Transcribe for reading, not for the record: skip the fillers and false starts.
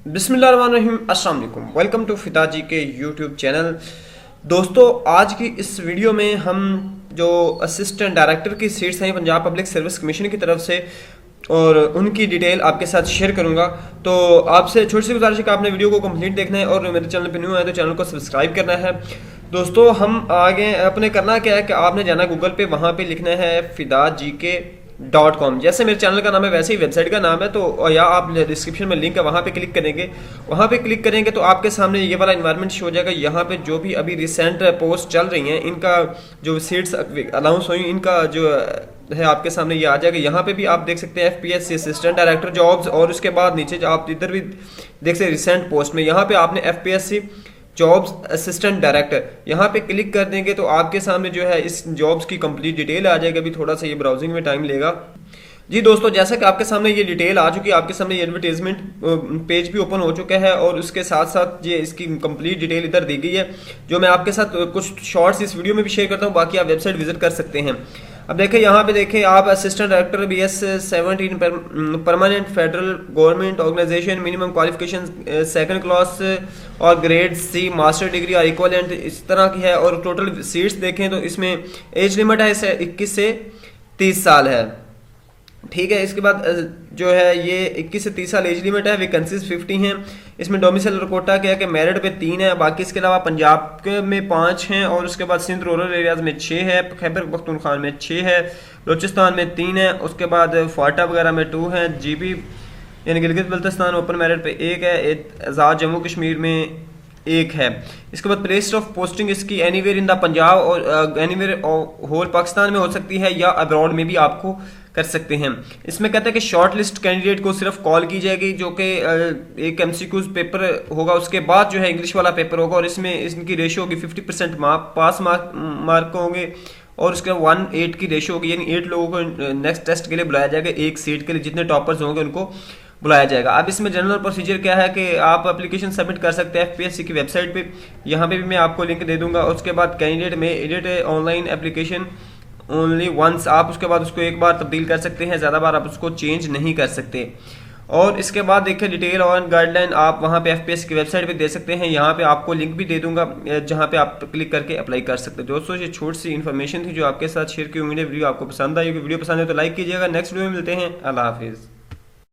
बिस्मिल्लाहिर्रहमानिर्रहीम, अस्सलाम वालेकुम। वेलकम टू फिताजी के यूट्यूब चैनल। दोस्तों, आज की इस वीडियो में हम जो असिस्टेंट डायरेक्टर की सीट्स हैं पंजाब पब्लिक सर्विस कमीशन की तरफ से, और उनकी डिटेल आपके साथ शेयर करूंगा। तो आपसे छोटी सी गुजारिश है कि आपने वीडियो को कंप्लीट देखना है और मेरे चैनल पर न्यू है तो चैनल को सब्सक्राइब करना है। दोस्तों, हम आगे अपने करना क्या है कि आपने जाना गूगल पे, वहाँ पे लिखना है fidaGK.com। जैसे मेरे चैनल का नाम है वैसे ही वेबसाइट का नाम है, तो या आप डिस्क्रिप्शन में लिंक है वहाँ पे क्लिक करेंगे। वहाँ पे क्लिक करेंगे तो आपके सामने ये वाला इन्वायरमेंट शो हो जाएगा। यहाँ पे जो भी अभी रिसेंट पोस्ट चल रही हैं, इनका जो सीट्स अनाउंस हुई, इनका जो है आपके सामने ये आ जाएगा। यहाँ पे भी आप देख सकते हैं FPSC असिस्टेंट डायरेक्टर जॉब्स, और उसके बाद नीचे जो आप इधर भी देख सकते हैं रिसेंट पोस्ट में, यहाँ पे आपने FPSC जॉब्स असिस्टेंट डायरेक्टर यहाँ पे क्लिक कर देंगे तो आपके सामने जो है इस जॉब्स की कंप्लीट डिटेल आ जाएगी। अभी थोड़ा सा ये ब्राउजिंग में टाइम लेगा। जी दोस्तों, जैसा कि आपके सामने ये डिटेल आ चुकी है, आपके सामने ये एडवर्टाइजमेंट पेज भी ओपन हो चुका है और उसके साथ साथ ये इसकी कंप्लीट डिटेल इधर दी गई है, जो मैं आपके साथ कुछ शॉर्ट्स इस वीडियो में भी शेयर करता हूँ। बाकी आप वेबसाइट विजिट कर सकते हैं। अब देखें, यहाँ पे देखें आप assistant director BS17 permanent federal government organisation, minimum qualification second class और ग्रेड C मास्टर डिग्री और इक्वलेंट इस तरह की है। और टोटल सीट्स देखें तो इसमें एज लिमिट है 21 से 30 साल है। ठीक है, इसके बाद जो है ये 21 से 30 साल एज लिमिट है। वैकेंसीज 50 हैं। इसमें डोमिसाइल और कोटा क्या है कि मेरिट पे 3 है, बाकी इसके अलावा पंजाब में 5 हैं, और उसके बाद सिंध रूरल एरियाज में 6 है, खैबर पख्तूनख्वा में 6 है, बलूचिस्तान में 3 है, उसके बाद फाटा वगैरह में 2 है, GB यानी गिलगित बल्तिस्तान ओपन मेरिट पे 1 है, आज़ाद जम्मू कश्मीर में 1 है। इसके बाद प्लेस ऑफ पोस्टिंग इसकी एनीवेयर इन द पंजाब और एनीवेयर होल पाकिस्तान में हो सकती है, या अब्रॉड में भी आपको कर सकते हैं। इसमें कहते हैं कि शॉर्ट लिस्ट कैंडिडेट को सिर्फ कॉल की जाएगी, जो कि एक MCQ पेपर होगा, उसके बाद जो है इंग्लिश वाला पेपर होगा, और इसमें इनकी रेशो होगी 50% पास मार्क होंगे, और उसके 1:8 की रेशो होगी, यानी 8 लोगों को नेक्स्ट टेस्ट के लिए बुलाया जाएगा। एक सीट के लिए जितने टॉपर्स होंगे उनको बुलाया जाएगा। अब इसमें जनरल प्रोसीजर क्या है कि आप एप्लीकेशन सबमिट कर सकते हैं FPSC की वेबसाइट पे, यहाँ पे भी मैं आपको लिंक दे दूंगा। उसके बाद कैंडिडेट में edit online application only once, आप उसके बाद उसको एक बार तब्दील कर सकते हैं, ज़्यादा बार आप उसको चेंज नहीं कर सकते। और इसके बाद देखिए डिटेल और गाइडलाइन आप वहाँ पे FPSC की वेबसाइट पे दे सकते हैं। यहाँ पे आपको लिंक भी दे दूंगा जहाँ पे आप क्लिक करके अप्लाई कर सकते हैं। दोस्तों, ये छोटी सी इन्फॉर्मेशन थी जो आपके साथ शेयर की। उम्मीद है वीडियो आपको पसंद आई। वीडियो पसंद है तो लाइक कीजिएगा। नेक्स्ट वीडियो में मिलते हैं। अल्लाह हाफिज़।